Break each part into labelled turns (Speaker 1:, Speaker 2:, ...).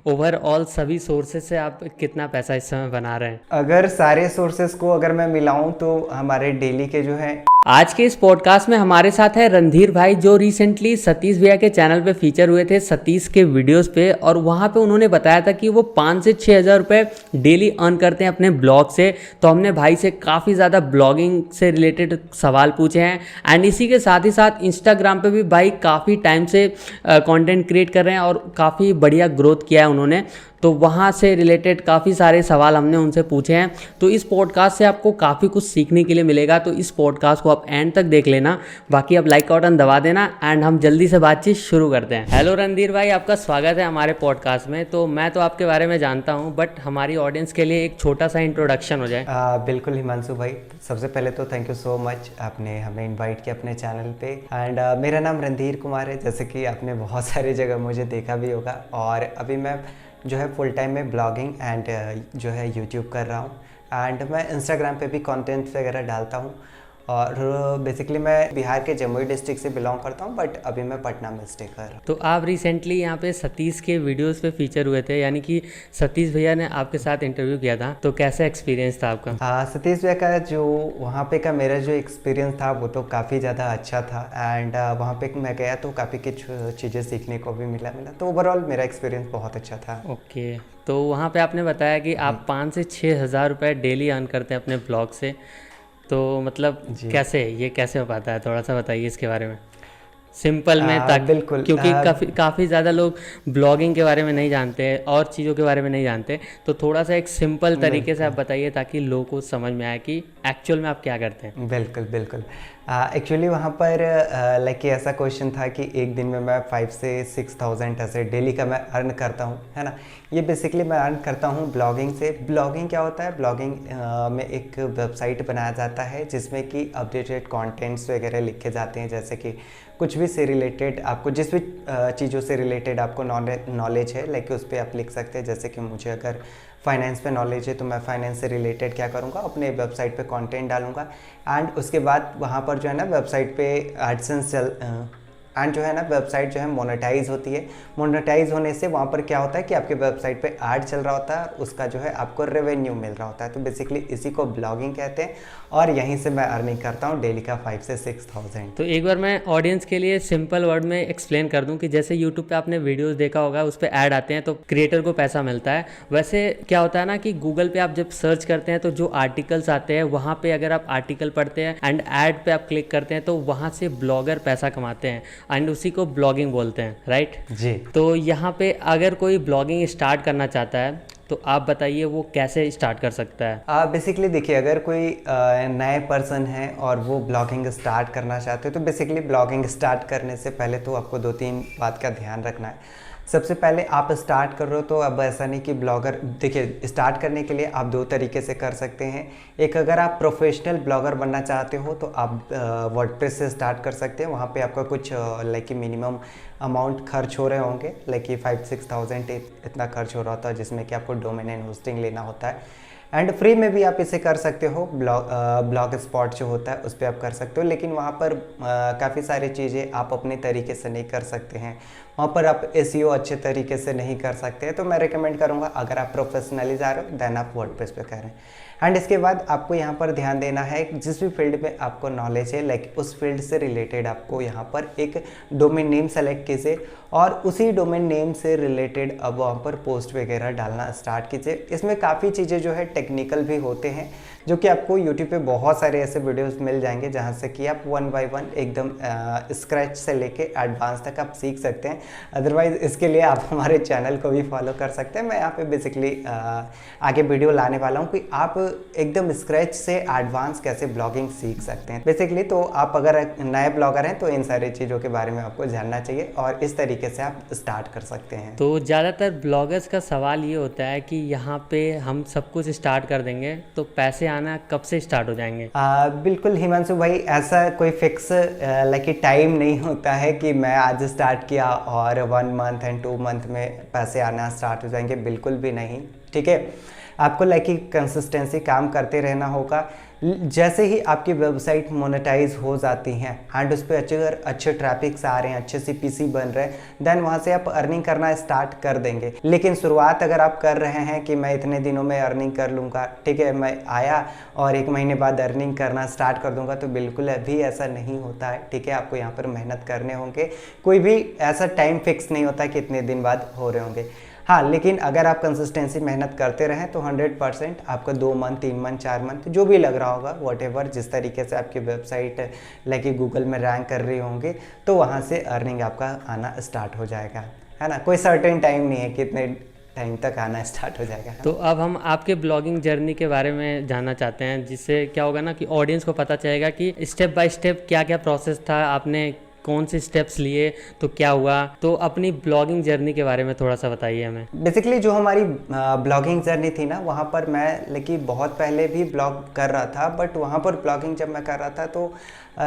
Speaker 1: Overall सभी sources से आप कितना पैसा इस समय बना रहे हैं?
Speaker 2: अगर सारे सोर्सेस को अगर मैं मिलाऊं तो हमारे डेली के जो है।
Speaker 1: आज के इस पॉडकास्ट में हमारे साथ है रणधीर भाई, जो रिसेंटली सतीश भैया के चैनल पे फीचर हुए थे, सतीश के वीडियोस पे। और वहाँ पे उन्होंने बताया था कि वो 5 से 6 हज़ार रुपये डेली अर्न करते हैं अपने ब्लॉग से। तो हमने भाई से काफ़ी ज़्यादा ब्लॉगिंग से रिलेटेड सवाल पूछे हैं। एंड इसी के साथ ही साथ इंस्टाग्राम पे भी भाई काफ़ी टाइम से कंटेंट क्रिएट कर रहे हैं और काफ़ी बढ़िया ग्रोथ किया है उन्होंने। तो वहाँ से रिलेटेड काफ़ी सारे सवाल हमने उनसे पूछे हैं। तो इस पॉडकास्ट से आपको काफ़ी कुछ सीखने के लिए मिलेगा, तो इस पॉडकास्ट को आप एंड तक देख लेना। बाकी आप लाइक का बटन दबा देना एंड हम जल्दी से बातचीत शुरू करते हैं। हेलो रणधीर भाई, आपका स्वागत है हमारे पॉडकास्ट में। तो मैं तो आपके बारे में जानता हूँ, बट हमारी ऑडियंस के लिए एक छोटा सा इंट्रोडक्शन हो जाए।
Speaker 2: बिल्कुल हिमांशु भाई, सबसे पहले तो थैंक यू सो मच, आपने हमें इनवाइट किया अपने चैनल पे। एंड मेरा नाम रणधीर कुमार है, जैसे कि आपने बहुत सारी जगह मुझे देखा भी होगा। और अभी मैं जो है फुल टाइम में ब्लॉगिंग एंड जो है यूट्यूब कर रहा हूँ। एंड मैं इंस्टाग्राम पे भी कंटेंट वगैरह डालता हूँ। और बेसिकली मैं बिहार के जमुई डिस्ट्रिक्ट से बिलोंग करता हूँ, बट अभी मैं पटना में स्टे कर रहा हूँ।
Speaker 1: तो आप रिसेंटली यहाँ पे सतीश के वीडियोस पे फीचर हुए थे, यानी कि सतीश भैया ने आपके साथ इंटरव्यू किया था। तो कैसा एक्सपीरियंस था आपका?
Speaker 2: सतीश भैया का जो वहाँ पे का मेरा जो एक्सपीरियंस था वो तो काफ़ी ज़्यादा अच्छा था। एंड वहाँ पे मैं गया तो काफ़ी कुछ चीज़ें सीखने को भी मिला। तो ओवरऑल मेरा एक्सपीरियंस बहुत अच्छा था।
Speaker 1: ओके। तो वहाँ पे आपने बताया कि आप 5 से 6 हज़ार रुपये डेली अर्न करते हैं अपने ब्लॉग से। तो मतलब कैसे हो पाता है? थोड़ा सा बताइए इसके बारे में सिंपल में, ताकि
Speaker 2: बिल्कुल,
Speaker 1: क्योंकि काफ़ी ज़्यादा लोग ब्लॉगिंग के बारे में नहीं जानते हैं और चीज़ों के बारे में नहीं जानते। तो थोड़ा सा एक सिंपल तरीके से आप बताइए ताकि लोगों को समझ में आए कि एक्चुअल में आप क्या करते हैं।
Speaker 2: बिल्कुल बिल्कुल। एक्चुअली वहाँ पर लाइक ऐसा क्वेश्चन था कि एक दिन में मैं 5 से 6,000 ऐसे डेली का मैं अर्न करता हूँ, है ना। ये बेसिकली मैं अर्न करता हूँ ब्लॉगिंग से। ब्लॉगिंग क्या होता है? ब्लॉगिंग में एक वेबसाइट बनाया जाता है जिसमें कि अपडेटेड कंटेंट्स वगैरह लिखे जाते हैं। जैसे कि कुछ भी से रिलेटेड, आपको जिस भी चीज़ों से रिलेटेड आपको नॉलेज है, लाइक उस पर आप लिख सकते हैं। जैसे कि मुझे अगर फाइनेंस पे नॉलेज है तो मैं फाइनेंस से रिलेटेड क्या करूँगा, अपने वेबसाइट पे कंटेंट डालूंगा। एंड उसके बाद वहाँ पर जो है ना वेबसाइट पे एडसेंस एंड जो है ना वेबसाइट जो है मोनेटाइज होती है। मोनेटाइज होने से वहाँ पर क्या होता है कि आपके वेबसाइट पे ऐड चल रहा होता है, उसका जो है आपको रेवेन्यू मिल रहा होता है। तो बेसिकली इसी को ब्लॉगिंग कहते हैं और यहीं से मैं अर्निंग करता हूँ डेली का 5 से 6,000।
Speaker 1: तो एक बार मैं ऑडियंस के लिए सिंपल वर्ड में एक्सप्लेन कर दूं कि जैसे यूट्यूब पे आपने वीडियोस देखा होगा, उस पर ऐड आते हैं तो क्रिएटर को पैसा मिलता है। वैसे क्या होता है ना कि गूगल पे आप जब सर्च करते हैं तो जो आर्टिकल्स आते हैं वहाँ पे अगर आप आर्टिकल पढ़ते हैं एंड ऐड पे आप क्लिक करते हैं तो वहाँ से ब्लॉगर पैसा कमाते हैं एंड उसी को ब्लॉगिंग बोलते हैं, राइट
Speaker 2: जी।
Speaker 1: तो यहाँ पे अगर कोई ब्लॉगिंग स्टार्ट करना चाहता है तो आप बताइए वो कैसे स्टार्ट कर सकता है?
Speaker 2: बेसिकली देखिए, अगर कोई नए पर्सन है और वो ब्लॉगिंग स्टार्ट करना चाहते हो तो बेसिकली ब्लॉगिंग स्टार्ट करने से पहले तो आपको 2-3 बात का ध्यान रखना है। सबसे पहले आप स्टार्ट कर रहे हो तो अब ऐसा नहीं कि ब्लॉगर, देखिए स्टार्ट करने के लिए आप 2 तरीके से कर सकते हैं। एक, अगर आप प्रोफेशनल ब्लॉगर बनना चाहते हो तो आप वर्डप्रेस से स्टार्ट कर सकते हैं। वहाँ पे आपका कुछ लाइक मिनिमम अमाउंट खर्च हो रहे होंगे, लाइक 5-6,000 इतना खर्च हो रहा होता है, जिसमें कि आपको डोमेन एंड होस्टिंग लेना होता है। एंड फ्री में भी आप इसे कर सकते हो। ब्लॉग स्पॉट जो होता है उस पर आप कर सकते हो, लेकिन वहाँ पर काफ़ी सारी चीज़ें आप अपने तरीके से नहीं कर सकते हैं। वहाँ पर आप एसईओ अच्छे तरीके से नहीं कर सकते हैं। तो मैं रिकमेंड करूँगा, अगर आप प्रोफेशनली जा रहे हो देन आप वर्डप्रेस पे करें। एंड इसके बाद आपको यहाँ पर ध्यान देना है, जिस भी फील्ड में आपको नॉलेज है, लाइक उस फील्ड से रिलेटेड आपको यहाँ पर एक डोमेन नेम सेलेक्ट कीजिए और उसी डोमेन नेम से रिलेटेड अब वहाँ पर पोस्ट वगैरह डालना स्टार्ट कीजिए। इसमें काफ़ी चीज़ें जो है टेक्निकल भी होते हैं, जो कि आपको यूट्यूब पे बहुत सारे ऐसे वीडियोस मिल जाएंगे जहाँ से कि आप 1 बाय 1 एकदम स्क्रैच से लेके एडवांस तक आप सीख सकते हैं। अदरवाइज़ इसके लिए आप हमारे चैनल को भी फॉलो कर सकते हैं। मैं यहाँ पे बेसिकली आगे वीडियो लाने वाला हूँ कि आप एकदम स्क्रैच से एडवांस कैसे ब्लॉगिंग सीख सकते हैं बेसिकली। तो आप अगर नए ब्लॉगर हैं तो इन सारी चीज़ों के बारे में आपको जानना चाहिए और इस तरीके से आप स्टार्ट कर सकते हैं।
Speaker 1: तो ज़्यादातर ब्लॉगर्स का सवाल ये होता है कि यहाँ पे हम सब कुछ स्टार्ट कर देंगे तो पैसे आना कब से स्टार्ट हो जाएंगे?
Speaker 2: बिल्कुल हिमांशु भाई, ऐसा कोई फिक्स लाइक टाइम नहीं होता है कि मैं आज स्टार्ट किया और 1 मंथ एंड 2 मंथ में पैसे आना स्टार्ट हो जाएंगे, बिल्कुल भी नहीं। ठीक है, आपको लाइक कंसिस्टेंसी काम करते रहना होगा। जैसे ही आपकी वेबसाइट मोनेटाइज हो जाती हैं एंड उस पर अच्छे ट्रैफिक्स आ रहे हैं, अच्छे CPC बन रहे हैं, देन वहाँ से आप अर्निंग करना स्टार्ट कर देंगे। लेकिन शुरुआत अगर आप कर रहे हैं कि मैं इतने दिनों में अर्निंग कर लूँगा, ठीक है, मैं आया और 1 महीने बाद अर्निंग करना स्टार्ट कर दूंगा, तो बिल्कुल अभी ऐसा नहीं होता है। ठीक है, आपको यहाँ पर मेहनत करने होंगे, कोई भी ऐसा टाइम फिक्स नहीं होता कि इतने दिन बाद हो रहे होंगे। हाँ, लेकिन अगर आप कंसिस्टेंसी मेहनत करते रहें तो 100% आपका 2 मंथ, 3 मंथ, 4 मंथ जो भी लग रहा होगा, व्हाटएवर, जिस तरीके से आपकी वेबसाइट लाइक गूगल में रैंक कर रही होंगे, तो वहाँ से अर्निंग आपका आना स्टार्ट हो जाएगा, है ना। कोई सर्टेन टाइम नहीं है कि इतने टाइम तक आना स्टार्ट हो जाएगा।
Speaker 1: तो अब हम आपके ब्लॉगिंग जर्नी के बारे में जानना चाहते हैं, जिससे क्या होगा ना कि ऑडियंस को पता चलेगा कि स्टेप बाय स्टेप क्या क्या प्रोसेस था, आपने कौन से स्टेप्स लिए, तो क्या हुआ। तो अपनी ब्लॉगिंग जर्नी के बारे में थोड़ा सा बताइए हमें।
Speaker 2: बेसिकली जो हमारी ब्लॉगिंग जर्नी थी ना, वहाँ पर मैं लेकिन बहुत पहले भी ब्लॉग कर रहा था, बट वहाँ पर ब्लॉगिंग जब मैं कर रहा था तो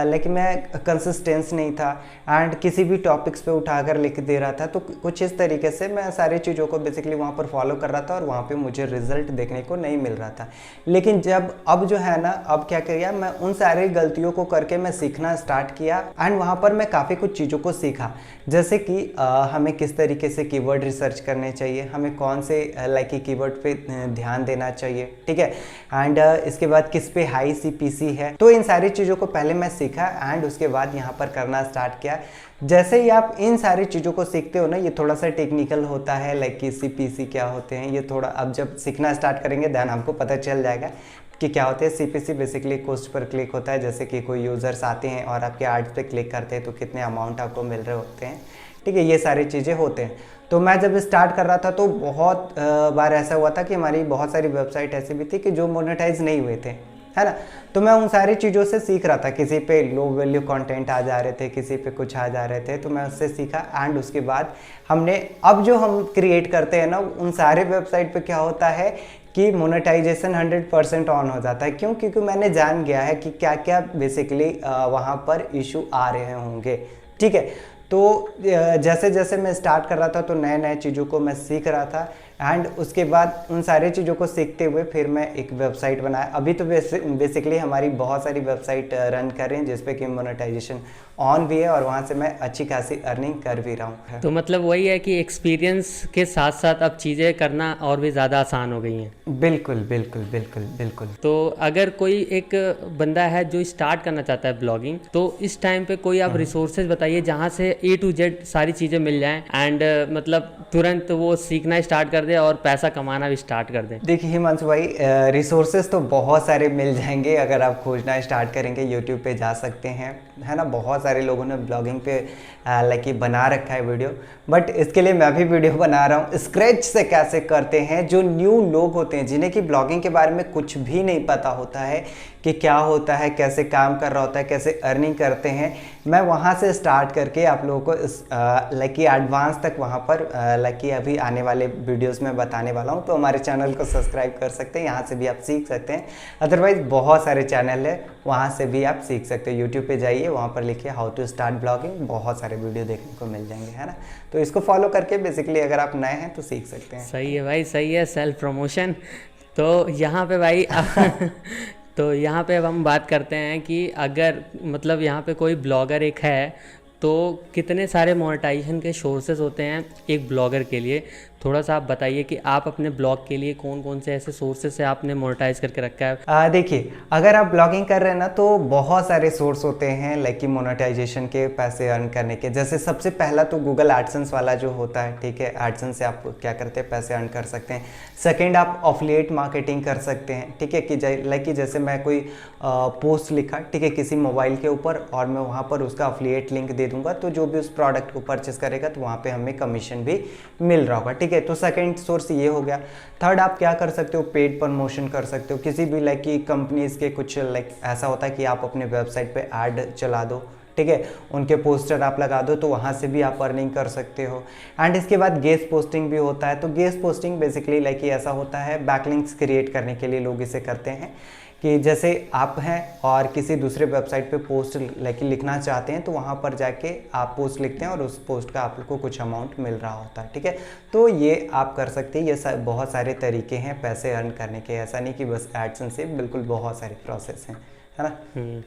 Speaker 2: लेकिन मैं कंसिस्टेंस नहीं था एंड किसी भी टॉपिक्स पे उठाकर लिख दे रहा था। तो कुछ इस तरीके से मैं सारी चीज़ों को बेसिकली वहाँ पर फॉलो कर रहा था और वहाँ पे मुझे रिजल्ट देखने को नहीं मिल रहा था। लेकिन जब अब जो है ना, अब क्या किया, मैं उन सारी गलतियों को करके मैं सीखना स्टार्ट किया एंड वहाँ पर मैं काफ़ी कुछ चीज़ों को सीखा, जैसे कि हमें किस तरीके से कीवर्ड रिसर्च करने चाहिए, हमें कौन से लाइक कीवर्ड पे ध्यान देना चाहिए, ठीक है, एंड इसके बाद किस पे हाई CPC है। तो इन सारी चीज़ों को पहले मैं सीखा एंड उसके बाद यहाँ पर करना स्टार्ट किया। जैसे ही आप इन सारी चीज़ों को सीखते हो ना, ये थोड़ा सा टेक्निकल होता है, लाइक कि CPC क्या होते हैं, ये थोड़ा अब जब सीखना स्टार्ट करेंगे देन हमको पता चल जाएगा कि क्या होते हैं। CPC basically cost per click होता है, जैसे कि कोई यूज़र्स आते हैं और आपके एड्स पे क्लिक करते हैं तो कितने अमाउंट आपको मिल रहे होते हैं, ठीक है, ये सारी चीज़ें होते हैं। तो मैं जब स्टार्ट कर रहा था तो बहुत बार ऐसा हुआ था कि हमारी बहुत सारी वेबसाइट ऐसी भी थी कि जो मोनेटाइज नहीं हुए थे, है ना। तो मैं उन सारी चीज़ों से सीख रहा था, किसी पे लो वैल्यू कंटेंट आ जा रहे थे, किसी पे कुछ आ जा रहे थे, तो मैं उससे सीखा एंड उसके बाद हमने अब जो हम क्रिएट करते हैं ना, उन सारे वेबसाइट पे क्या होता है कि मोनेटाइजेशन 100% ऑन हो जाता है। क्यों? क्योंकि मैंने जान गया है कि क्या क्या बेसिकली वहाँ पर इशू आ रहे होंगे, ठीक है। तो जैसे जैसे मैं स्टार्ट कर रहा था तो नए नए चीज़ों को मैं सीख रहा था एंड उसके बाद उन सारी चीज़ों को सीखते हुए फिर मैं एक वेबसाइट बनाया। अभी तो बेसिकली हमारी बहुत सारी वेबसाइट रन कर रही हैं जिस पे कि मोनेटाइजेशन ऑन भी है और वहाँ से मैं अच्छी खासी अर्निंग कर भी रहा हूँ।
Speaker 1: तो मतलब वही है कि एक्सपीरियंस के साथ साथ अब चीज़ें करना और भी ज़्यादा आसान हो गई हैं।
Speaker 2: बिल्कुल बिल्कुल बिल्कुल बिल्कुल।
Speaker 1: तो अगर कोई एक बंदा है जो स्टार्ट करना चाहता है ब्लॉगिंग, तो इस टाइम पे कोई आप रिसोर्सेज बताइए जहाँ से A to Z सारी चीज़ें मिल जाएं एंड मतलब तुरंत वो सीखना स्टार्ट कर दे और पैसा कमाना भी स्टार्ट कर दे।
Speaker 2: देखिए हिमांशु भाई, रिसोर्सेज तो बहुत सारे मिल जाएंगे अगर आप खोजना स्टार्ट करेंगे। यूट्यूब पे जा सकते हैं, है ना, बहुत सारे लोगों ने ब्लॉगिंग पे लाइक बना रखा है वीडियो, बट इसके लिए मैं भी वीडियो बना रहा हूँ स्क्रैच से कैसे करते हैं। जो न्यू लोग होते हैं जिन्हें कि ब्लॉगिंग के बारे में कुछ भी नहीं पता होता है कि क्या होता है, कैसे काम कर रहा होता है, कैसे अर्निंग करते हैं, मैं वहाँ से स्टार्ट करके आप लोगों को लाइक एडवांस तक वहाँ पर लाइक अभी आने वाले वीडियोस में बताने वाला हूँ। तो हमारे चैनल को सब्सक्राइब कर सकते हैं, यहाँ से भी आप सीख सकते हैं। अदरवाइज बहुत सारे चैनल है, वहाँ से भी आप सीख सकते हैं। यूट्यूब पे जाइए, वहाँ पर लिखिए हाउ टू स्टार्ट ब्लॉगिंग, बहुत सारे वीडियो देखने को मिल जाएंगे, है ना। तो इसको फॉलो करके बेसिकली अगर आप नए हैं तो सीख सकते हैं।
Speaker 1: सही है भाई, सही है, सेल्फ प्रमोशन। तो यहाँ पे भाई तो यहाँ पे अब हम बात करते हैं कि अगर मतलब यहाँ पे कोई ब्लॉगर एक है तो कितने सारे मोनेटाइजेशन के सोर्सेज होते हैं एक ब्लॉगर के लिए। थोड़ा सा आप बताइए कि आप अपने ब्लॉग के लिए कौन कौन से ऐसे सोर्सेज से आपने मोनेटाइज करके रखा है।
Speaker 2: देखिए, अगर आप ब्लॉगिंग कर रहे हैं ना तो बहुत सारे सोर्स होते हैं लाइक कि मोनेटाइजेशन के पैसे अर्न करने के। जैसे सबसे पहला तो गूगल एडसेंस वाला जो होता है, ठीक है, एडसेंस से आप क्या करते हैं, पैसे अर्न कर सकते हैं। सेकेंड, आप एफिलिएट मार्केटिंग कर सकते हैं, ठीक है, कि लाइक कि जैसे मैं कोई पोस्ट लिखा, ठीक है, किसी मोबाइल के ऊपर और मैं वहाँ पर उसका एफिलिएट लिंक दे दूंगा तो जो भी उस प्रोडक्ट को परचेस करेगा तो वहाँ पे हमें कमीशन भी मिल रहा होगा, ठीक है। तो सेकंड सोर्स ये हो गया। थर्ड, आप क्या कर सकते हो, पेड प्रमोशन कर सकते हो। किसी भी लाइक की कंपनीज के कुछ लाइक ऐसा होता है कि आप अपने वेबसाइट पे ऐड चला दो, ठीक है, उनके पोस्टर आप लगा दो तो वहाँ से भी आप अर्निंग कर सकते हो। एंड इसके बाद गेस्ट पोस्टिंग भी होता है। तो गेस्ट पोस्टिंग बेसिकली लाइक ऐसा होता है, बैकलिंक्स क्रिएट करने के लिए लोग इसे करते हैं कि जैसे आप हैं और किसी दूसरे वेबसाइट पे पोस्ट लिखना चाहते हैं, तो वहाँ पर जाके आप पोस्ट लिखते हैं और उस पोस्ट का आप लोग को कुछ अमाउंट मिल रहा होता है, ठीक है। तो ये आप कर सकते हैं, ये बहुत सारे तरीके हैं पैसे अर्न करने के, ऐसा नहीं कि बस एडसेंस से, बिल्कुल बहुत सारे प्रोसेस हैं, है ना।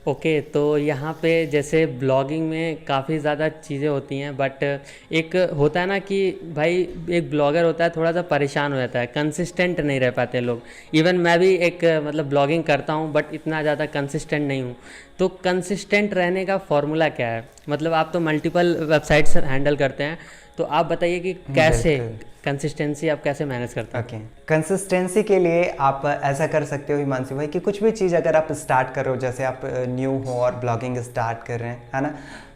Speaker 1: ओके, तो यहाँ पे जैसे ब्लॉगिंग में काफ़ी ज़्यादा चीज़ें होती हैं, बट एक होता है ना कि भाई एक ब्लॉगर होता है थोड़ा सा परेशान हो जाता है, कंसिस्टेंट नहीं रह पाते लोग। इवन मैं भी एक मतलब ब्लॉगिंग करता हूँ बट इतना ज़्यादा कंसिस्टेंट नहीं हूँ। तो कंसिस्टेंट रहने का फॉर्मूला क्या है? मतलब आप तो मल्टीपल वेबसाइट्स हैंडल करते हैं, तो आप बताइए कि कैसे कंसिस्टेंसी आप कैसे मैनेज करते हैं?
Speaker 2: ओके, कंसिस्टेंसी के लिए आप ऐसा कर सकते हो हिमांशु भाई कि कुछ भी चीज़ अगर आप स्टार्ट कर रहे हो, जैसे आप न्यू हो और ब्लॉगिंग स्टार्ट कर रहे हैं, है ना,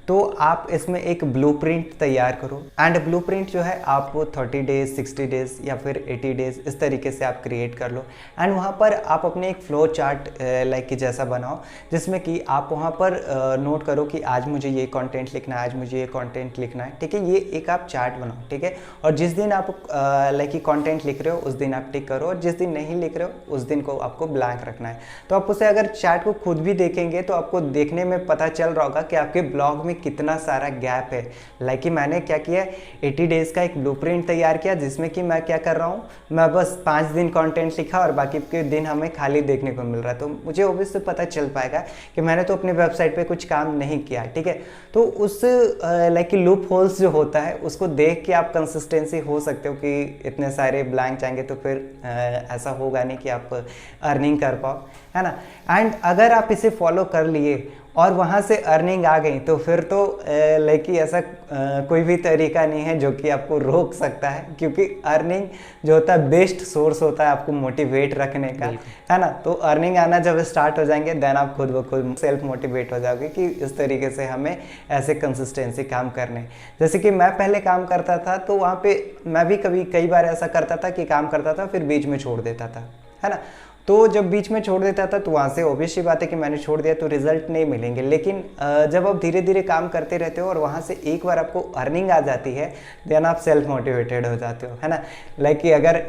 Speaker 2: तो आप इसमें एक ब्लूप्रिंट तैयार करो। एंड ब्लूप्रिंट जो है आप 30 डेज, 60 डेज या फिर 80 डेज इस तरीके से आप क्रिएट कर लो। एंड वहाँ पर आप अपने एक फ्लो चार्ट लाइक जैसा बनाओ, जिसमें कि आप वहाँ पर नोट करो कि आज मुझे ये कंटेंट लिखना है, आज मुझे ये कंटेंट लिखना है, ठीक है। ये एक आप चार्ट बनाओ, ठीक है। और जिस दिन आप लाइक कंटेंट लिख रहे हो उस दिन आप टिक करो, और जिस दिन नहीं लिख रहे हो उस दिन को आपको ब्लैंक रखना है। तो आप उसे अगर चार्ट को खुद भी देखेंगे तो आपको देखने में पता चल रहा होगा कि आपके ब्लॉग में कितना सारा गैप है। लाइक कि मैंने क्या किया, 80 डेज का एक ब्लूप्रिंट तैयार किया, जिसमें कि मैं क्या कर रहा हूँ, मैं बस 5 दिन कंटेंट लिखा और बाकी के दिन हमें खाली देखने को मिल रहा है। तो मुझे ऑब्वियसली पता चल पाएगा कि मैंने तो अपने वेबसाइट पे कुछ काम नहीं किया, ठीक है। तो उस लाइक लूप होल्स जो होता है उसको देख के आप कंसिस्टेंसी हो सकते हो कि इतने सारे ब्लैंक जाएंगे तो फिर ऐसा होगा नहीं कि आप अर्निंग कर पाओ, है ना। एंड अगर आप इसे फॉलो कर लिए और वहाँ से अर्निंग आ गई तो फिर तो लाइक कि ऐसा कोई भी तरीका नहीं है जो कि आपको रोक सकता है, क्योंकि अर्निंग जो होता है बेस्ट सोर्स होता है आपको मोटिवेट रखने का, है ना। तो अर्निंग आना जब स्टार्ट हो जाएंगे देन आप खुद ब खुद सेल्फ मोटिवेट हो जाओगे कि इस तरीके से हमें ऐसे कंसिस्टेंसी काम करने। जैसे कि मैं पहले काम करता था तो वहाँ पे मैं भी कई बार ऐसा करता था कि काम करता था फिर बीच में छोड़ देता था, है ना। तो जब बीच में छोड़ देता था तो वहाँ से ऑब्वियस सी बात है कि मैंने छोड़ दिया तो रिजल्ट नहीं मिलेंगे। लेकिन जब आप धीरे धीरे काम करते रहते हो और वहाँ से एक बार आपको अर्निंग आ जाती है देन आप सेल्फ मोटिवेटेड हो जाते हो, है ना। लाइक कि अगर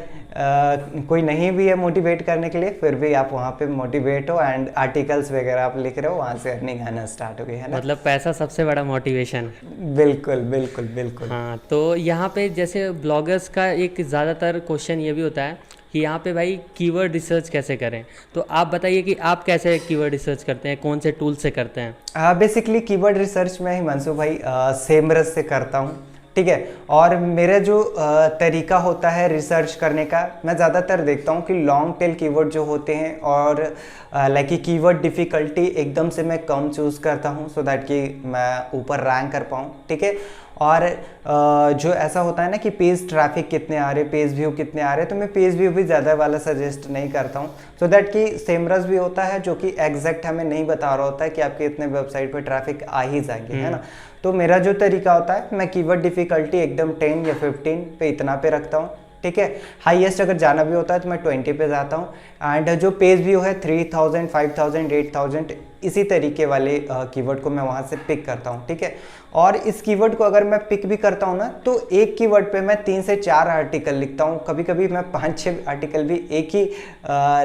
Speaker 2: कोई नहीं भी है मोटिवेट करने के लिए फिर भी आप वहाँ पे मोटिवेट हो एंड आर्टिकल्स वगैरह आप लिख रहे हो, वहाँ से अर्निंग आना स्टार्ट हो गई, है ना।
Speaker 1: मतलब पैसा सबसे बड़ा मोटिवेशन।
Speaker 2: बिल्कुल बिल्कुल बिल्कुल।
Speaker 1: हाँ, तो यहाँ पे जैसे ब्लॉगर्स का एक ज़्यादातर क्वेश्चन ये भी होता है कि यहाँ पे भाई कीवर्ड रिसर्च कैसे करें। तो आप बताइए कि आप कैसे कीवर्ड रिसर्च करते हैं, कौन से टूल से करते हैं?
Speaker 2: बेसिकली कीवर्ड रिसर्च मैं हिमांशु भाई सेमरस से करता हूँ, ठीक है। और मेरा जो तरीका होता है रिसर्च करने का, मैं ज़्यादातर देखता हूँ कि लॉन्ग टेल कीवर्ड जो होते हैं और लाइक कि कीवर्ड डिफ़िकल्टी एकदम से मैं कम चूज़ करता हूँ सो दैट कि मैं ऊपर रैंक कर पाऊँ, ठीक है। और जो ऐसा होता है ना कि पेज ट्रैफिक कितने आ रहे, पेज व्यू कितने आ रहे, तो मैं पेज व्यू भी ज़्यादा वाला सजेस्ट नहीं करता हूँ सो दैट कि सेमरस भी होता है जो कि एग्जैक्ट हमें नहीं बता रहा होता है कि आपके इतने वेबसाइट पे ट्रैफिक आ ही जाएंगे, है ना। तो मेरा जो तरीका होता है मैं कीवर्ड डिफ़िकल्टी एकदम 10 या 15 पे इतना पे रखता हूँ, ठीक है। हाईएस्ट अगर जाना भी होता है तो मैं 20 पे जाता हूँ। एंड जो पेज व्यू है 3000, 5000, 8000 इसी तरीके वाले कीवर्ड को मैं वहाँ से पिक करता हूँ, ठीक है। और इस कीवर्ड को अगर मैं पिक भी करता हूँ ना तो एक कीवर्ड पे मैं 3 से 4 आर्टिकल लिखता हूँ, कभी कभी मैं 5-6 आर्टिकल भी एक ही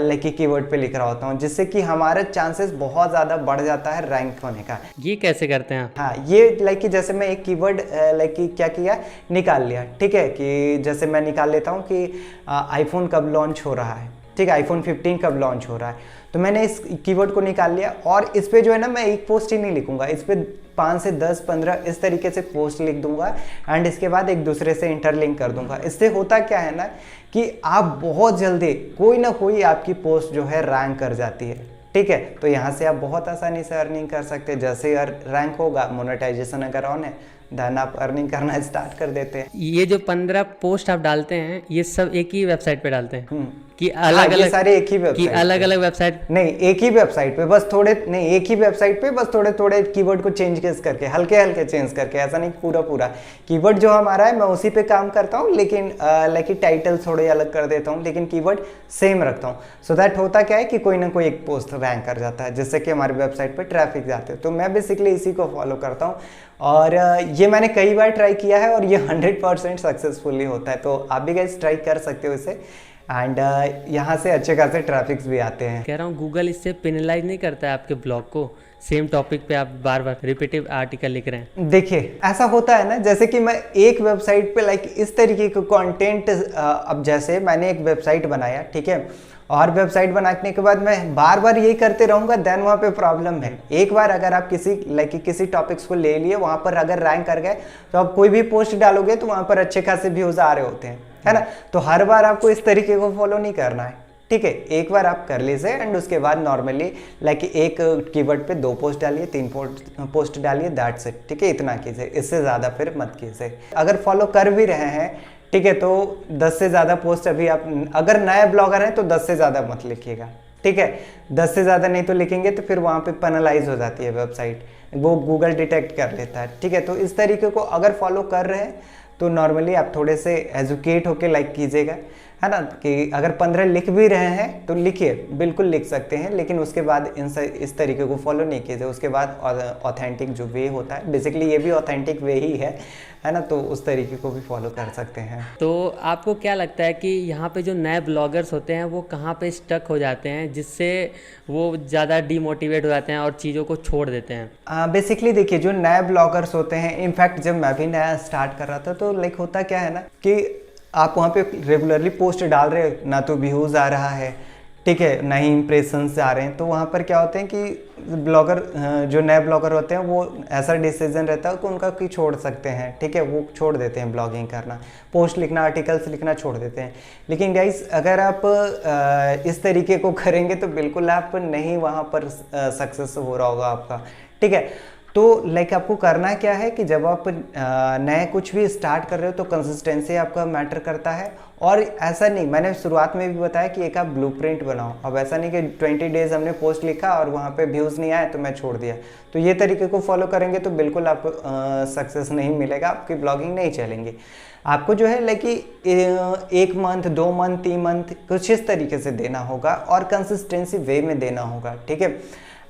Speaker 2: लाइक कीवर्ड पे लिख रहा होता हूँ, जिससे कि हमारा चांसेस बहुत ज़्यादा बढ़ जाता है रैंक होने का।
Speaker 1: ये कैसे करते हैं?
Speaker 2: हाँ, ये लाइक कि जैसे मैं एक कीवर्ड लाइक कि क्या किया, निकाल लिया, ठीक है। कि जैसे मैं निकाल लेता हूँ कि आईफोन कब लॉन्च हो रहा है, ठीक है, आईफोन 15 कब लॉन्च हो रहा है, तो मैंने इस कीवर्ड को निकाल लिया। और इस पे जो है ना मैं एक पोस्ट ही नहीं लिखूंगा, इस पे 5 से 10, 15 इस तरीके से पोस्ट लिख दूंगा एंड इसके बाद एक दूसरे से इंटरलिंक कर दूंगा। इससे होता क्या है ना कि आप बहुत जल्दी कोई ना कोई आपकी पोस्ट जो है रैंक कर जाती है, ठीक है। तो यहाँ से आप बहुत आसानी से अर्निंग कर सकते हैं। जैसे ही रैंक होगा, मोनेटाइजेशन अगर ऑन है, देन आप अर्निंग करना स्टार्ट कर देते हैं।
Speaker 1: ये जो 15 पोस्ट आप डालते हैं ये सब एक ही वेबसाइट पे डालते हैं कि अलग
Speaker 2: हाँ,
Speaker 1: अलग?
Speaker 2: ये सारे एक ही वेबसाइट,
Speaker 1: कि अलग अलग वेबसाइट
Speaker 2: नहीं, एक ही वेबसाइट पे, बस थोड़े नहीं, एक ही वेबसाइट पे बस थोड़े थोड़े कीवर्ड को चेंज करके, हल्के हल्के चेंज करके, ऐसा नहीं पूरा पूरा कीवर्ड जो हमारा है मैं उसी पे काम करता हूँ, लेकिन लाइक टाइटल थोड़े अलग कर देता हूँ, लेकिन कीवर्ड सेम रखता हूँ। सो दैट होता क्या है कि कोई ना कोई एक पोस्ट रैंक कर जाता है, जिससे कि हमारी वेबसाइट पर ट्रैफिक जाते हैं। तो मैं बेसिकली इसी को फॉलो करता हूँ और ये मैंने कई बार ट्राई किया है और ये 100% सक्सेसफुली होता है। तो आप भी गाइस ट्राई कर सकते हो इसे एंड यहाँ से अच्छे खासे ट्रैफिक्स भी आते हैं।
Speaker 1: कह रहा हूँ गूगल इससे पेनलाइज नहीं करता है आपके ब्लॉग को? सेम टॉपिक पे आप बार बार रिपीटिव आर्टिकल लिख रहे हैं।
Speaker 2: देखिए ऐसा होता है ना, जैसे कि मैं एक वेबसाइट पे लाइक इस तरीके का कंटेंट, अब जैसे मैंने एक वेबसाइट बनाया, ठीक है, और वेबसाइट बनाने के बाद मैं बार बार यही करते रहूँगा, देन वहाँ पे प्रॉब्लम है। एक बार अगर आप किसी टॉपिक्स को ले लिए, वहाँ पर अगर रैंक कर गए, तो आप कोई भी पोस्ट डालोगे तो वहाँ पर अच्छे खासे व्यूज आ रहे होते हैं, है ना। तो हर बार आपको इस तरीके को फॉलो नहीं करना है, ठीक है। एक बार आप कर लीजिए एंड उसके बाद नॉर्मली एक कीवर्ड पे 2 पोस्ट डालिए, 3 पोस्ट डालिए, दैट्स इट, ठीक है। इतना कीजिए, इससे ज़्यादा फिर मत कीजिए। अगर फॉलो कर भी रहे हैं, ठीक है, तो 10 से ज़्यादा पोस्ट अभी आप, अगर नए ब्लॉगर हैं तो 10 से ज़्यादा मत लिखिएगा, ठीक है। 10 से ज़्यादा नहीं तो लिखेंगे तो फिर वहाँ पे पेनलाइज हो जाती है वेबसाइट, वो गूगल डिटेक्ट कर लेता है, ठीक है। तो इस तरीके को अगर फॉलो कर रहे हैं तो नॉर्मली आप थोड़े से एजुकेट होके लाइक कीजिएगा, है ना। कि अगर 15 लिख भी रहे हैं तो लिखिए, बिल्कुल लिख सकते हैं, लेकिन उसके बाद इस तरीके को फॉलो नहीं कीजिए। उसके बाद ऑथेंटिक जो वे होता है, बेसिकली ये भी ऑथेंटिक वे ही है ना, तो उस तरीके को भी फॉलो कर सकते हैं।
Speaker 1: तो आपको क्या लगता है कि यहाँ पे जो नए ब्लॉगर्स होते हैं वो कहाँ पे स्टक हो जाते हैं, जिससे वो ज़्यादा डीमोटिवेट हो जाते हैं और चीज़ों को छोड़ देते हैं?
Speaker 2: बेसिकली देखिए, जो नए ब्लॉगर्स होते हैं, इनफैक्ट जब मैं भी नया स्टार्ट कर रहा था तो लाइक होता क्या है ना कि आप वहाँ पे रेगुलरली पोस्ट डाल रहे हो, ना तो व्यूज़ आ रहा है, ठीक है, ना ही इंप्रेशंस आ रहे हैं। तो वहाँ पर क्या होते हैं कि ब्लॉगर, जो नए ब्लॉगर होते हैं, वो ऐसा डिसीजन रहता है कि उनका कि छोड़ सकते हैं, ठीक है, वो छोड़ देते हैं ब्लॉगिंग करना, पोस्ट लिखना, आर्टिकल्स लिखना छोड़ देते हैं। लेकिन गाइस, अगर आप इस तरीके को करेंगे तो बिल्कुल आप नहीं वहाँ पर सक्सेस हो रहा होगा आपका, ठीक है। तो लाइक आपको करना क्या है कि जब आप नए कुछ भी स्टार्ट कर रहे हो तो कंसिस्टेंसी आपका मैटर करता है। और ऐसा नहीं, मैंने शुरुआत में भी बताया कि एक आप ब्लूप्रिंट बनाओ। अब ऐसा नहीं कि 20 डेज हमने पोस्ट लिखा और वहाँ पे व्यूज़ नहीं आए तो मैं छोड़ दिया। तो ये तरीके को फॉलो करेंगे तो बिल्कुल आपको सक्सेस नहीं मिलेगा, आपकी ब्लॉगिंग नहीं चलेंगी। आपको जो है लाइक कि 1 मंथ, 2 मंथ, 3 मंथ कुछ इस तरीके से देना होगा और कंसिस्टेंसी वे में देना होगा, ठीक है।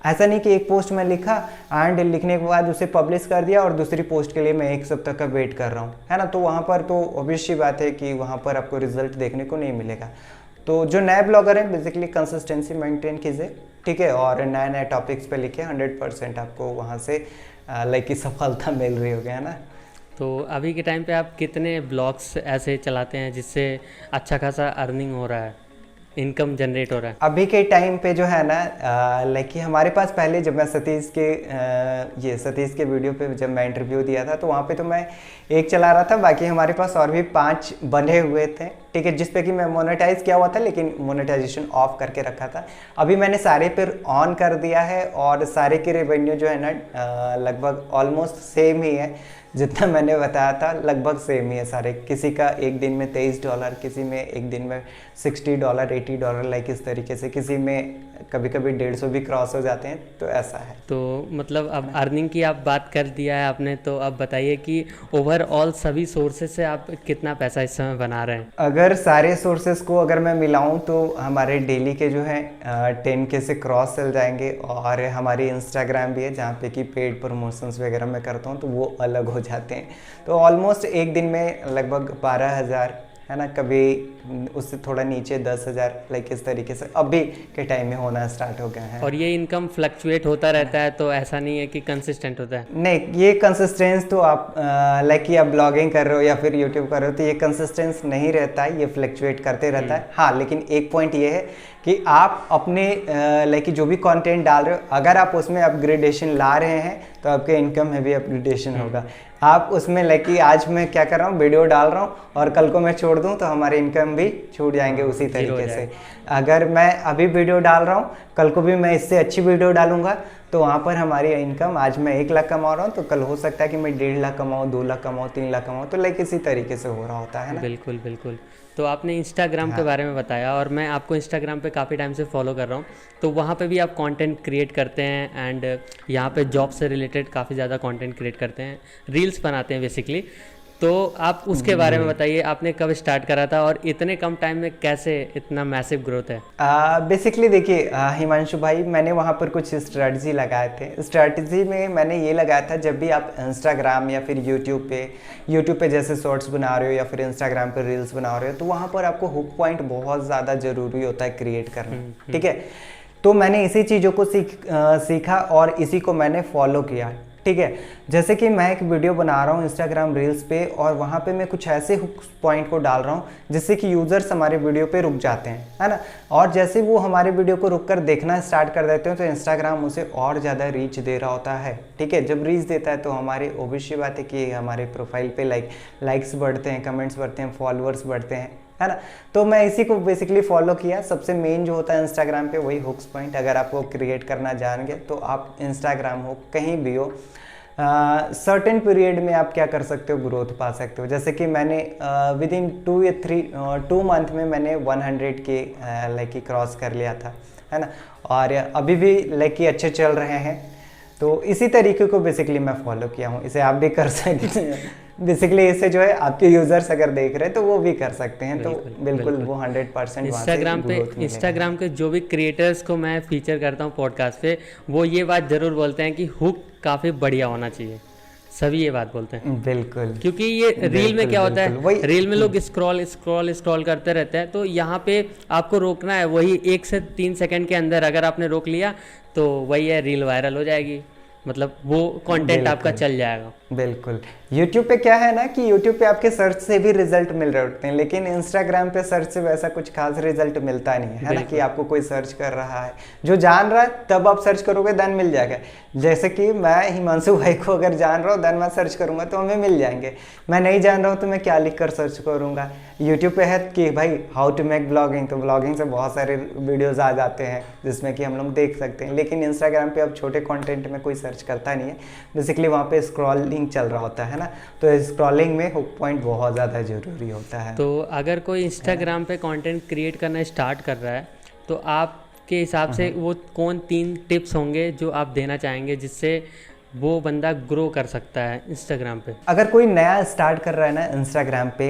Speaker 2: ऐसा नहीं कि एक पोस्ट में लिखा एंड लिखने के बाद उसे पब्लिश कर दिया और दूसरी पोस्ट के लिए मैं 1 सप्ताह का वेट कर रहा हूँ, है ना। तो वहाँ पर तो ऑब्वियस सी बात है कि वहाँ पर आपको रिजल्ट देखने को नहीं मिलेगा। तो जो नए ब्लॉगर हैं, बेसिकली कंसिस्टेंसी मेंटेन कीजिए, ठीक है, और नए नए टॉपिक्स पे लिखिए, 100% आपको वहाँ से लाइक की सफलता मिल रही होगी, है ना।
Speaker 1: तो अभी के टाइम पे आप कितने ब्लॉग्स ऐसे चलाते हैं जिससे अच्छा खासा अर्निंग हो रहा है, इनकम जनरेट हो रहा है?
Speaker 2: अभी के टाइम पे जो है ना, लाइक कि हमारे पास पहले जब मैं सतीश के वीडियो पे जब मैं इंटरव्यू दिया था तो वहाँ पे तो मैं एक चला रहा था, बाकी हमारे पास और भी 5 बने हुए थे, ठीक है, जिस पे कि मैं मोनेटाइज किया हुआ था, लेकिन मोनेटाइजेशन ऑफ करके रखा था। अभी मैंने सारे पर ऑन कर दिया है और सारे के रेवेन्यू जो है ना लगभग ऑलमोस्ट सेम ही है, जितना मैंने बताया था लगभग सेम ही है सारे। किसी का एक दिन में $23, किसी में एक दिन में $60, $80, लाइक इस तरीके से, किसी में कभी कभी 150 भी क्रॉस हो जाते हैं, तो ऐसा है।
Speaker 1: तो मतलब अब अर्निंग की आप बात कर दिया है आपने, तो अब बताइए कि ओवरऑल सभी सोर्सेज से आप कितना पैसा इस समय बना रहे हैं?
Speaker 2: अगर सारे सोर्सेज को अगर मैं मिलाऊं तो हमारे डेली के जो है 10K से क्रॉस चल जाएंगे। और हमारी इंस्टाग्राम भी है जहाँ पे कि पेड प्रमोशंस वगैरह मैं करता हूँ, तो वो अलग हो जाते हैं। तो ऑलमोस्ट एक दिन में लगभग 12,000, है ना, कभी उससे थोड़ा नीचे 10,000, लाइक इस तरीके से अभी के टाइम में होना स्टार्ट हो गया है।
Speaker 1: और ये इनकम फ्लक्चुएट होता रहता है, तो ऐसा नहीं है कि कंसिस्टेंट होता है?
Speaker 2: नहीं, ये कंसिस्टेंस तो आप लाइक कि आप ब्लॉगिंग कर रहे हो या फिर यूट्यूब कर रहे हो तो ये कंसिस्टेंस नहीं रहता है, ये फ्लक्चुएट करते रहता है। हाँ, लेकिन एक पॉइंट ये है कि आप अपने लाइक जो भी कंटेंट डाल रहे हो, अगर आप उसमें अपग्रेडेशन ला रहे हैं तो आपके इनकम में भी अपग्रेडेशन होगा। आप उसमें लाइक कि आज मैं क्या कर रहा हूँ, वीडियो डाल रहा हूँ और कल को मैं छोड़ दूँ तो हमारे इनकम भी छूट जाएंगे उसी तरीके से। अगर मैं अभी वीडियो डाल रहा हूँ, कल को भी मैं इससे अच्छी वीडियो डालूंगा, तो वहाँ पर हमारी इनकम, आज मैं 1 लाख कमा रहा हूँ तो कल हो सकता है कि मैं 1.5 लाख कमाऊँ, 2 लाख कमाऊँ, 3 लाख कमाऊँ, तो लाइक इसी तरीके से हो रहा होता है ना।
Speaker 1: बिल्कुल बिल्कुल। तो आपने इंस्टाग्राम के बारे में बताया और मैं आपको इंस्टाग्राम पे काफ़ी टाइम से फॉलो कर रहा हूँ, तो वहाँ पे भी आप कंटेंट क्रिएट करते हैं एंड यहाँ पे जॉब से रिलेटेड काफ़ी ज़्यादा कंटेंट क्रिएट करते हैं, रील्स बनाते हैं बेसिकली। तो आप उसके बारे में बताइए, आपने कब स्टार्ट करा था और इतने कम टाइम में कैसे इतना मैसिव ग्रोथ है?
Speaker 2: बेसिकली देखिए हिमांशु भाई, मैंने वहाँ पर कुछ स्ट्रेटजी लगाए थे। स्ट्रेटजी में मैंने ये लगाया था, जब भी आप इंस्टाग्राम या फिर यूट्यूब पे जैसे शॉर्ट्स बना रहे हो या फिर इंस्टाग्राम पे रील्स बना रहे हो, तो वहाँ पर आपको हुक पॉइंट बहुत ज़्यादा ज़रूरी होता है क्रिएट करना, ठीक है। तो मैंने इसी चीज़ों को सीखा और इसी को मैंने फॉलो किया, ठीक है। जैसे कि मैं एक वीडियो बना रहा हूँ इंस्टाग्राम रील्स पे और वहाँ पे मैं कुछ ऐसे हुक पॉइंट को डाल रहा हूँ जिससे कि यूज़र्स हमारे वीडियो पे रुक जाते हैं, है ना। और जैसे वो हमारे वीडियो को रुक कर देखना स्टार्ट कर देते हैं तो इंस्टाग्राम उसे और ज़्यादा रीच दे रहा होता है, ठीक है। जब रीच देता है तो हमारी ऑब्वियसली बात है कि हमारे प्रोफाइल पे लाइक्स बढ़ते हैं, कमेंट्स बढ़ते हैं, फॉलोअर्स बढ़ते हैं, है ना। तो मैं इसी को बेसिकली फॉलो किया। सबसे मेन जो होता है इंस्टाग्राम पे वही हुक्स पॉइंट। अगर आपको क्रिएट करना जान गए तो आप इंस्टाग्राम हो कहीं भी हो, सर्टेन पीरियड में आप क्या कर सकते हो, ग्रोथ पा सकते हो। जैसे कि मैंने विद इन 2 मंथ में मैंने 100 के लाइक क्रॉस कर लिया था, है ना। और अभी भी लाइक अच्छे चल रहे हैं। तो इसी तरीके को बेसिकली मैं फॉलो किया हूँ, इसे आप भी कर सकते हैं। बेसिकली इससे जो है आपके यूजर्स अगर देख रहे हैं तो वो भी कर सकते हैं। तो बिल्कुल वो 100%
Speaker 1: इंस्टाग्राम के जो भी क्रिएटर्स को मैं फीचर करता हूँ पॉडकास्ट पे, वो ये बात जरूर बोलते हैं कि हुक काफ़ी बढ़िया होना चाहिए। सभी ये बात बोलते हैं
Speaker 2: बिल्कुल,
Speaker 1: क्योंकि ये रील में क्या होता है, रील में लोग स्क्रॉल करते रहते हैं। तो यहाँ पे आपको रोकना है, वही 1 से 3 सेकंड के अंदर अगर आपने रोक लिया तो वही है, रील वायरल हो जाएगी, मतलब वो कंटेंट आपका चल जाएगा।
Speaker 2: बिल्कुल। YouTube पे क्या है ना कि YouTube पे आपके सर्च से भी रिजल्ट मिल रहे होते हैं, लेकिन Instagram पे सर्च से वैसा कुछ खास रिजल्ट मिलता नहीं है ना, कि आपको कोई सर्च कर रहा है, जो जान रहा है तब आप सर्च करोगे देन मिल जाएगा। जैसे कि मैं हिमांशु भाई को अगर जान रहा हूँ देन मैं सर्च करूंगा तो हमें मिल जाएंगे। मैं नहीं जान रहा हूँ तो मैं क्या लिख कर सर्च करूंगा। YouTube पे है कि भाई हाउ टू मेक ब्लॉगिंग, तो ब्लॉगिंग से बहुत सारे वीडियोज़ आ जाते हैं जिसमें कि हम लोग देख सकते हैं। लेकिन इंस्टाग्राम पे अब छोटे कंटेंट में कोई सर्च करता नहीं है, बेसिकली वहाँ पे स्क्रॉलिंग चल रहा होता है ना। तो स्क्रॉलिंग में हुक पॉइंट बहुत ज़्यादा ज़रूरी होता है।
Speaker 1: तो अगर कोई इंस्टाग्राम पे कंटेंट क्रिएट करना स्टार्ट कर रहा है तो आपके हिसाब से वो कौन 3 टिप्स होंगे जो आप देना चाहेंगे जिससे वो बंदा ग्रो कर सकता है इंस्टाग्राम पे?
Speaker 2: अगर कोई नया स्टार्ट कर रहा है ना इंस्टाग्राम पे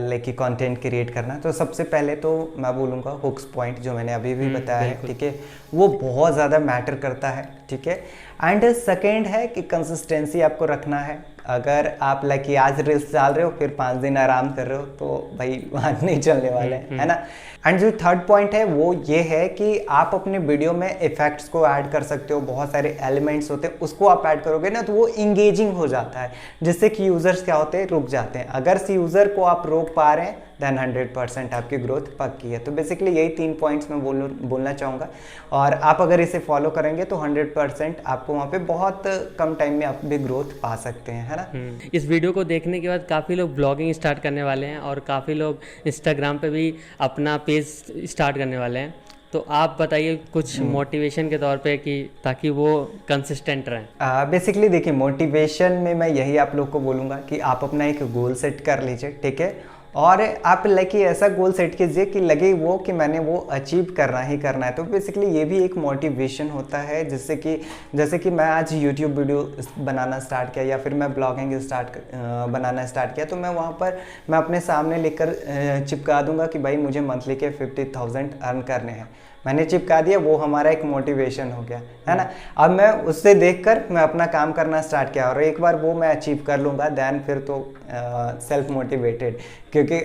Speaker 2: लाइक कंटेंट क्रिएट करना, तो सबसे पहले तो मैं बोलूँगा हुक्स पॉइंट जो मैंने अभी भी बताया है, ठीक है, वो बहुत ज़्यादा मैटर करता है, ठीक है। एंड सेकेंड है कि कंसिस्टेंसी आपको रखना है। अगर आप लाइक आज रील्स डाल रहे हो फिर 5 दिन आराम कर रहे हो तो भाई वहाँ नहीं चलने वाले हैं, है ना। एंड जो थर्ड पॉइंट है वो ये है कि आप अपने वीडियो में इफेक्ट्स को ऐड कर सकते हो। बहुत सारे एलिमेंट्स होते हैं, उसको आप ऐड करोगे ना तो वो इंगेजिंग हो जाता है, जिससे कि यूजर्स क्या होते हैं, रुक जाते हैं। अगर से यूजर को आप रोक पा रहे हैं देन 100% आपकी ग्रोथ पक्की है। तो बेसिकली यही 3 पॉइंट्स मैं बोलना चाहूँगा, और आप अगर इसे फॉलो करेंगे तो 100% आपको वहाँ पे बहुत कम टाइम में आप भी ग्रोथ पा सकते हैं, है ना।
Speaker 1: इस वीडियो को देखने के बाद काफ़ी लोग ब्लॉगिंग स्टार्ट करने वाले हैं और काफ़ी लोग इंस्टाग्राम पे भी अपना पेज स्टार्ट करने वाले हैं। तो आप बताइए कुछ मोटिवेशन के तौर पे कि ताकि वो कंसिस्टेंट रहें।
Speaker 2: बेसिकली देखिए, मोटिवेशन में मैं यही आप लोग को बोलूँगा कि आप अपना एक गोल सेट कर लीजिए, ठीक है। और आप लाइक ऐसा गोल सेट कीजिए कि लगे वो कि मैंने वो अचीव करना ही करना है। तो बेसिकली ये भी एक मोटिवेशन होता है, जिससे कि जैसे कि मैं आज यूट्यूब वीडियो बनाना स्टार्ट किया या फिर मैं ब्लॉगिंग बनाना स्टार्ट किया, तो मैं वहाँ पर मैं अपने सामने लेकर चिपका दूंगा कि भाई मुझे मंथली के 50,000 अर्न करने हैं। मैंने चिपका दिया, वो हमारा एक मोटिवेशन हो गया, है ना। अब मैं उससे देखकर मैं अपना काम करना स्टार्ट किया, और एक बार वो मैं अचीव कर लूँगा देन फिर तो सेल्फ मोटिवेटेड, क्योंकि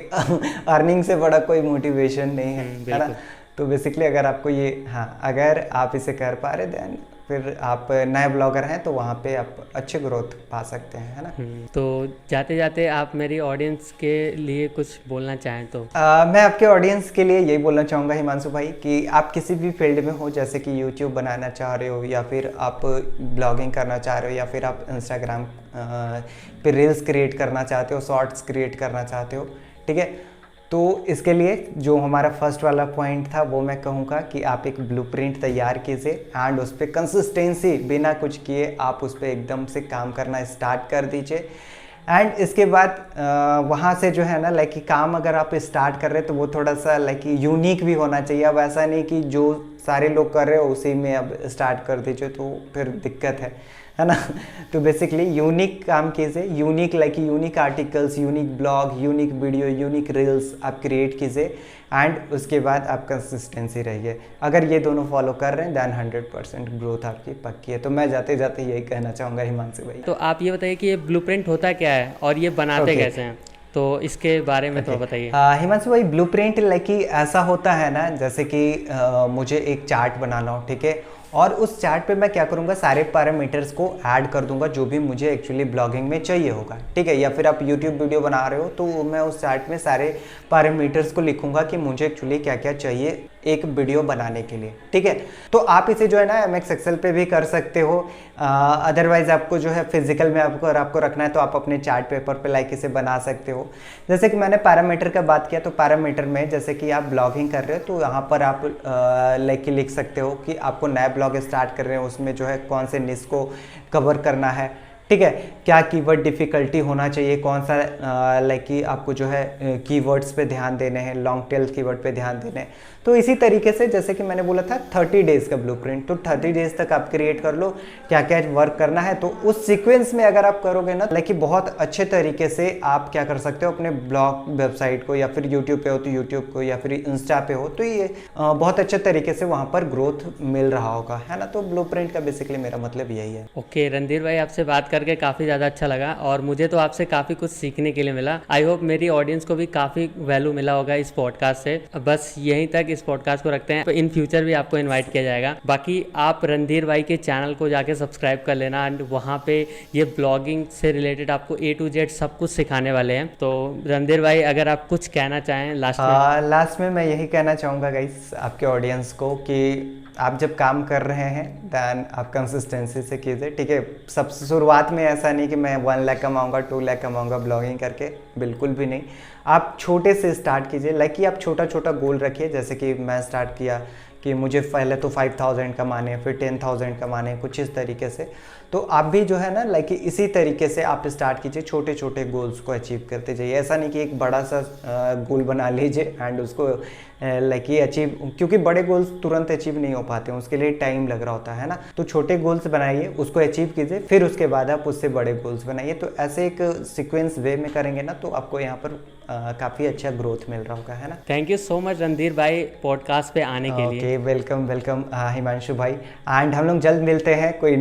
Speaker 2: अर्निंग से बड़ा कोई मोटिवेशन नहीं है ना। तो बेसिकली अगर आपको ये, हाँ, अगर आप इसे कर पा रहे देन फिर आप नए ब्लॉगर हैं तो वहाँ पे आप अच्छे ग्रोथ पा सकते हैं, है ना।
Speaker 1: तो जाते जाते आप मेरी ऑडियंस के लिए कुछ बोलना चाहें तो?
Speaker 2: मैं आपके ऑडियंस के लिए यही बोलना चाहूँगा हिमांशु भाई कि आप किसी भी फील्ड में हो, जैसे कि यूट्यूब बनाना चाह रहे हो या फिर आप ब्लॉगिंग करना चाह रहे हो या फिर आप इंस्टाग्राम पे रील्स क्रिएट करना चाहते हो, शॉर्ट्स क्रिएट करना चाहते हो, ठीक है। तो इसके लिए जो हमारा फर्स्ट वाला पॉइंट था वो मैं कहूँगा कि आप एक ब्लूप्रिंट तैयार कीजिए एंड उस पर कंसिस्टेंसी बिना कुछ किए आप उस पर एकदम से काम करना स्टार्ट कर दीजिए। एंड इसके बाद वहाँ से जो है ना लाइक काम अगर आप स्टार्ट कर रहे हैं तो वो थोड़ा सा लाइक यूनिक भी होना चाहिए। अब ऐसा नहीं कि जो सारे लोग कर रहे हो उसी में अब स्टार्ट कर दीजिए, तो फिर दिक्कत है है ना। तो बेसिकली यूनिक काम कीजिए, unique like unique articles, unique blog, unique video, unique reels आप क्रिएट कीजिए एंड उसके बाद आप कंसिस्टेंसी रहिए। अगर ये दोनों फॉलो कर रहे हैं देन 100% ग्रोथ आपकी पक्की है। तो मैं जाते जाते यही कहना चाहूँगा हिमांशु भाई।
Speaker 1: तो आप ये बताइए कि ये ब्लूप्रिंट होता क्या है और ये बनाते कैसे हैं, तो इसके बारे में तो बताइए।
Speaker 2: हिमांशु भाई, ब्लूप्रिंट लाइक कि ऐसा होता है ना, जैसे कि मुझे एक चार्ट बनाना हो, ठीक है, और उस चार्ट पे मैं क्या करूँगा, सारे पैरामीटर्स को ऐड कर दूंगा जो भी मुझे एक्चुअली ब्लॉगिंग में चाहिए होगा, ठीक है। या फिर आप यूट्यूब वीडियो बना रहे हो तो मैं उस चार्ट में सारे पैरामीटर्स को लिखूंगा कि मुझे एक्चुअली क्या क्या चाहिए एक वीडियो बनाने के लिए, ठीक है। तो आप इसे जो है ना MX एक्सेल पे भी कर सकते हो। अदरवाइज आपको जो है फिजिकल में आपको रखना है तो आप अपने चार्ट पेपर पे लाइक इसे बना सकते हो। जैसे कि मैंने पैरामीटर का बात किया, तो पैरामीटर में जैसे कि आप ब्लॉगिंग कर रहे हो तो यहाँ पर आप लाइक लिख सकते हो कि आपको नया ब्लॉग स्टार्ट कर रहे हो, उसमें जो है कौन से निश को कवर करना है, ठीक है, क्या कीवर्ड डिफ़िकल्टी होना चाहिए, कौन सा लाइक कि आपको जो है कीवर्ड्स पे ध्यान देने हैं, लॉन्ग टेल कीवर्ड पे ध्यान देने हैं। तो इसी तरीके से जैसे कि मैंने बोला था 30 डेज़ का ब्लूप्रिंट, तो 30 डेज़ तक आप क्रिएट कर लो क्या क्या वर्क करना है। तो उस सीक्वेंस में अगर आप करोगे ना, लाइक कि बहुत अच्छे तरीके से आप क्या कर सकते हो, अपने ब्लॉग वेबसाइट को, या फिर यूट्यूब पे हो तो यूट्यूब को, या फिर इंस्टा पे हो तो ये बहुत अच्छे तरीके से वहाँ पर ग्रोथ मिल रहा होगा, है ना। तो ब्लूप्रिंट का बेसिकली मेरा मतलब यही है।
Speaker 1: ओके रणधीर भाई, आपसे बात करके काफ़ी ज़्यादा अच्छा लगा और मुझे तो आपसे काफ़ी कुछ सीखने के लिए मिला। आई होप मेरी ऑडियंस को भी काफ़ी वैल्यू मिला होगा इस पॉडकास्ट से। बस यहीं तक इस पॉडकास्ट को रखते हैं, तो इन फ्यूचर भी आपको इनवाइट किया जाएगा। बाकी आप रणधीर भाई के चैनल को जाके सब्सक्राइब कर लेना एंड वहाँ पे ये ब्लॉगिंग से रिलेटेड आपको A to Z सब कुछ सिखाने वाले हैं। तो रणधीर भाई, अगर आप कुछ कहना चाहें
Speaker 2: लास्ट में मैं यही कहना चाहूँगा गाइस आपके ऑडियंस को कि आप जब काम कर रहे हैं दैन आप कंसिस्टेंसी से कीजिए, ठीक है। सब शुरुआत में ऐसा नहीं कि मैं 1 लाख कमाऊंगा 2 लाख कमाऊंगा ब्लॉगिंग करके, बिल्कुल भी नहीं। आप छोटे से स्टार्ट कीजिए, लाइक कि आप छोटा छोटा गोल रखिए। जैसे कि मैं स्टार्ट किया कि मुझे पहले तो 5000 कमाने, फिर 10,000 कमाने, कुछ इस तरीके से। तो आप भी जो है ना लाइक इसी तरीके से आप स्टार्ट कीजिए, छोटे छोटे गोल्स को अचीव करते जाइए। ऐसा नहीं कि एक बड़ा सा गोल बना लीजिए एंड उसको लाइक ये अचीव, क्योंकि बड़े गोल्स तुरंत अचीव नहीं हो पाते हैं, उसके लिए टाइम लग रहा होता है ना। तो छोटे गोल्स बनाइए, उसको अचीव कीजिए, फिर उसके बाद आप उससे बड़े गोल्स बनाइए। तो ऐसे एक सीक्वेंस वे में करेंगे ना तो आपको यहाँ पर काफ़ी अच्छा ग्रोथ मिल रहा होगा, है ना।
Speaker 1: Thank you so much Randhir भाई पॉडकास्ट पे आने के लिए।
Speaker 2: ओके, वेलकम हिमांशु भाई, एंड हम लोग जल्द मिलते हैं कोई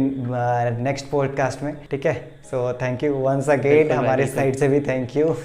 Speaker 2: नेक्स्ट पॉडकास्ट में, ठीक है। So thank you once again, हमारे साइड से भी थैंक यू।